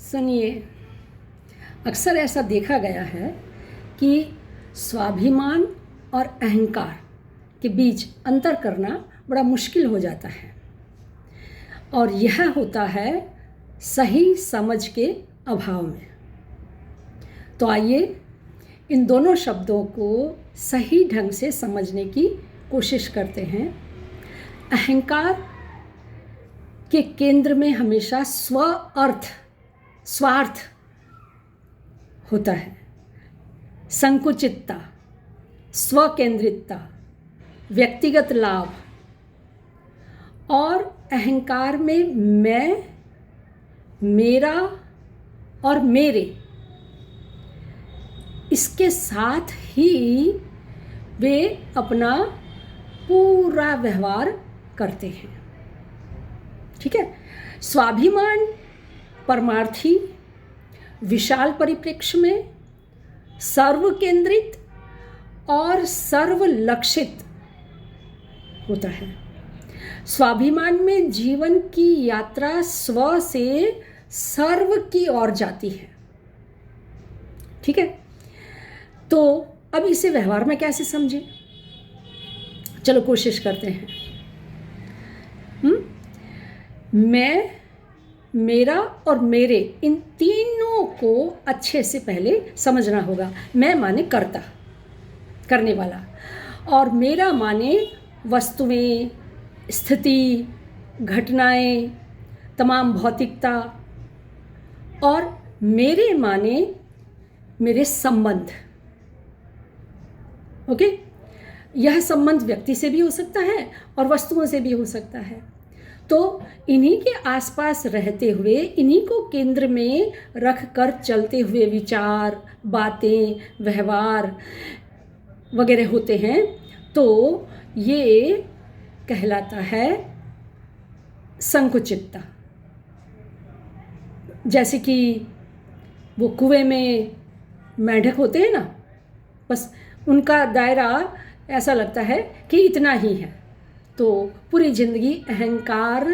सुनिए, अक्सर ऐसा देखा गया है कि स्वाभिमान और अहंकार के बीच अंतर करना बड़ा मुश्किल हो जाता है और यह होता है सही समझ के अभाव में। तो आइए इन दोनों शब्दों को सही ढंग से समझने की कोशिश करते हैं। अहंकार के केंद्र में हमेशा स्वार्थ होता है, संकुचितता, स्वकेंद्रितता, व्यक्तिगत लाभ। और अहंकार में मैं, मेरा और मेरे, इसके साथ ही वे अपना पूरा व्यवहार करते हैं। ठीक है। स्वाभिमान परमार्थी, विशाल परिप्रेक्ष्य में सर्व केंद्रित और सर्वलक्षित होता है। स्वाभिमान में जीवन की यात्रा स्व से सर्व की ओर जाती है। ठीक है। तो अब इसे व्यवहार में कैसे समझें? चलो कोशिश करते हैं। मैं, मेरा और मेरे, इन तीनों को अच्छे से पहले समझना होगा। मैं माने कर्ता, करने वाला, और मेरा माने वस्तुएं, स्थिति, घटनाएं, तमाम भौतिकता, और मेरे माने मेरे संबंध। ओके। यह संबंध व्यक्ति से भी हो सकता है और वस्तुओं से भी हो सकता है। तो इन्हीं के आसपास रहते हुए, इन्हीं को केंद्र में रख कर चलते हुए विचार, बातें, व्यवहार वगैरह होते हैं। तो ये कहलाता है संकुचितता। जैसे कि वो कुएं में मेंढक होते हैं ना, बस उनका दायरा ऐसा लगता है कि इतना ही है। तो पूरी जिंदगी अहंकार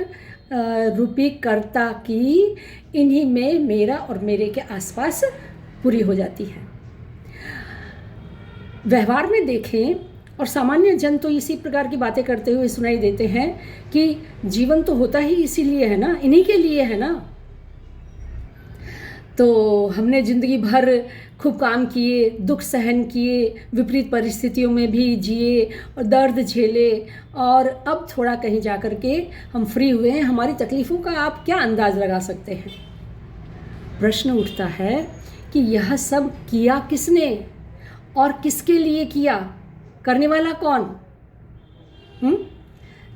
रूपी कर्ता की इन्हीं में, मेरा और मेरे के आसपास पूरी हो जाती है। व्यवहार में देखें, और सामान्य जन तो इसी प्रकार की बातें करते हुए सुनाई देते हैं कि जीवन तो होता ही इसीलिए है ना, इन्हीं के लिए है ना। तो हमने जिंदगी भर खूब काम किए, दुख सहन किए, विपरीत परिस्थितियों में भी जिए और दर्द झेले, और अब थोड़ा कहीं जा कर के हम फ्री हुए हैं। हमारी तकलीफ़ों का आप क्या अंदाज़ लगा सकते हैं? प्रश्न उठता है कि यह सब किया किसने और किसके लिए किया? करने वाला कौन?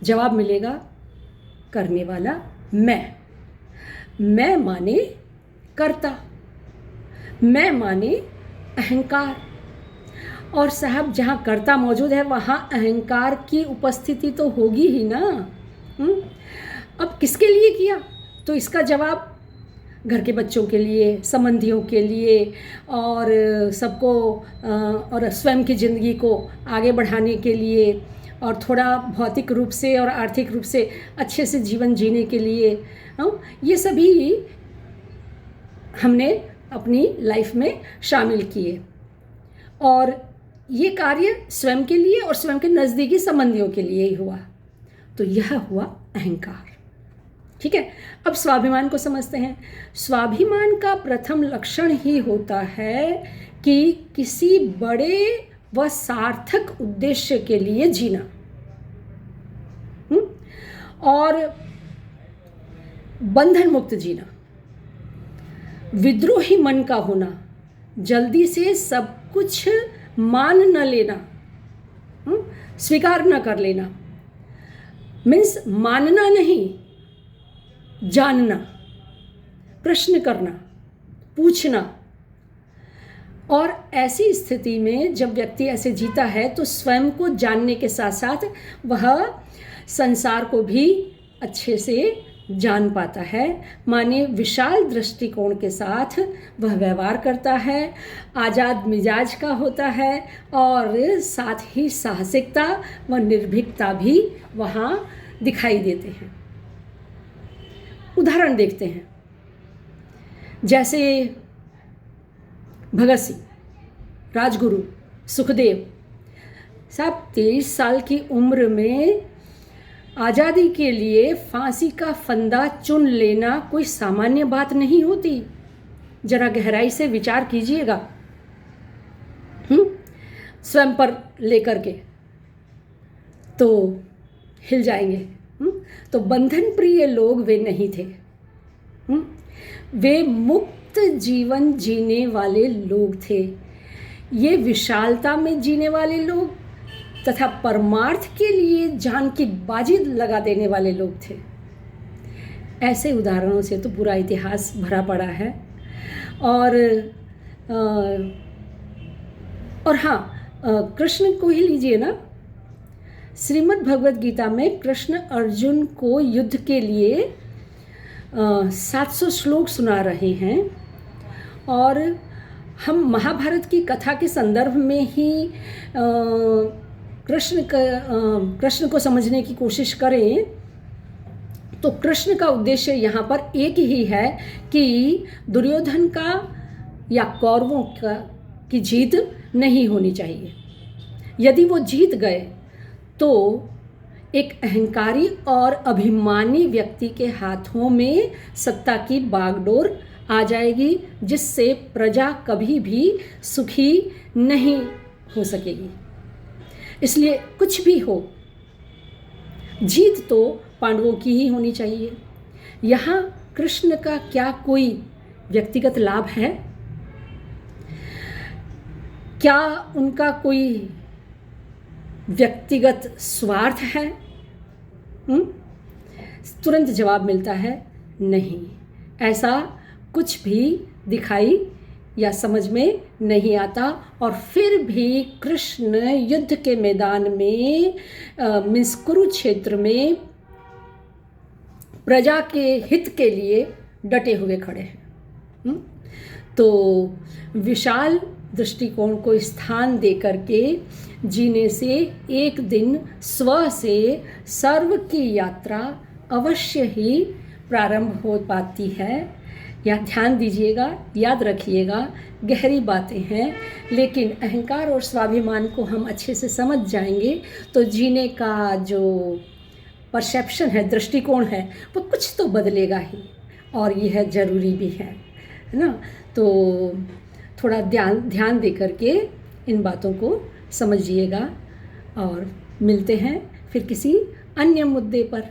जवाब मिलेगा, करने वाला मैं माने कर्ता, मैं माने अहंकार। और साहब, जहाँ कर्ता मौजूद है वहाँ अहंकार की उपस्थिति तो होगी ही ना। अब किसके लिए किया? तो इसका जवाब घर के बच्चों के लिए, संबंधियों के लिए, और सबको, और स्वयं की ज़िंदगी को आगे बढ़ाने के लिए, और थोड़ा भौतिक रूप से और आर्थिक रूप से अच्छे से जीवन जीने के लिए। ये सभी हमने अपनी लाइफ में शामिल किए, और ये कार्य स्वयं के लिए और स्वयं के नज़दीकी संबंधियों के लिए ही हुआ। तो यह हुआ अहंकार। ठीक है। अब स्वाभिमान को समझते हैं। स्वाभिमान का प्रथम लक्षण ही होता है कि किसी बड़े व सार्थक उद्देश्य के लिए जीना, और बंधन मुक्त जीना, विद्रोही मन का होना, जल्दी से सब कुछ मान न लेना, स्वीकार न कर लेना। मीन्स मानना नहीं, जानना, प्रश्न करना, पूछना। और ऐसी स्थिति में जब व्यक्ति ऐसे जीता है तो स्वयं को जानने के साथ साथ वह संसार को भी अच्छे से जान पाता है। माने विशाल दृष्टिकोण के साथ वह व्यवहार करता है, आज़ाद मिजाज का होता है, और साथ ही साहसिकता व निर्भीकता भी वहाँ दिखाई देते हैं। उदाहरण देखते हैं। जैसे भगत सिंह, राजगुरु, सुखदेव साहब 23 साल की उम्र में आज़ादी के लिए फांसी का फंदा चुन लेना कोई सामान्य बात नहीं होती। जरा गहराई से विचार कीजिएगा स्वयं पर लेकर के, तो हिल जाएंगे। तो बंधन प्रिय लोग वे नहीं थे। वे मुक्त जीवन जीने वाले लोग थे। ये विशालता में जीने वाले लोग तथा परमार्थ के लिए जान की बाजी लगा देने वाले लोग थे। ऐसे उदाहरणों से तो पूरा इतिहास भरा पड़ा है। और हाँ, कृष्ण को ही लीजिए ना, श्रीमद् भगवद गीता में कृष्ण अर्जुन को युद्ध के लिए 700 श्लोक सुना रहे हैं। और हम महाभारत की कथा के संदर्भ में ही कृष्ण को समझने की कोशिश करें तो कृष्ण का उद्देश्य यहाँ पर एक ही है कि दुर्योधन का या कौरवों की जीत नहीं होनी चाहिए। यदि वो जीत गए तो एक अहंकारी और अभिमानी व्यक्ति के हाथों में सत्ता की बागडोर आ जाएगी, जिससे प्रजा कभी भी सुखी नहीं हो सकेगी। इसलिए कुछ भी हो, जीत तो पांडवों की ही होनी चाहिए। यहाँ कृष्ण का क्या कोई व्यक्तिगत लाभ है? क्या उनका कोई व्यक्तिगत स्वार्थ है? तुरंत जवाब मिलता है नहीं, ऐसा कुछ भी दिखाई या समझ में नहीं आता। और फिर भी कृष्ण युद्ध के मैदान में मीन्स कुरुक्षेत्र में प्रजा के हित के लिए डटे हुए खड़े हैं। तो विशाल दृष्टिकोण को स्थान दे करके जीने से एक दिन स्व से सर्व की यात्रा अवश्य ही प्रारंभ हो पाती है। या ध्यान दीजिएगा, याद रखिएगा, गहरी बातें हैं, लेकिन अहंकार और स्वाभिमान को हम अच्छे से समझ जाएंगे तो जीने का जो परसेप्शन है, दृष्टिकोण है, वो कुछ तो बदलेगा ही। और यह ज़रूरी भी है ना। तो थोड़ा ध्यान दे करके इन बातों को समझिएगा और मिलते हैं फिर किसी अन्य मुद्दे पर।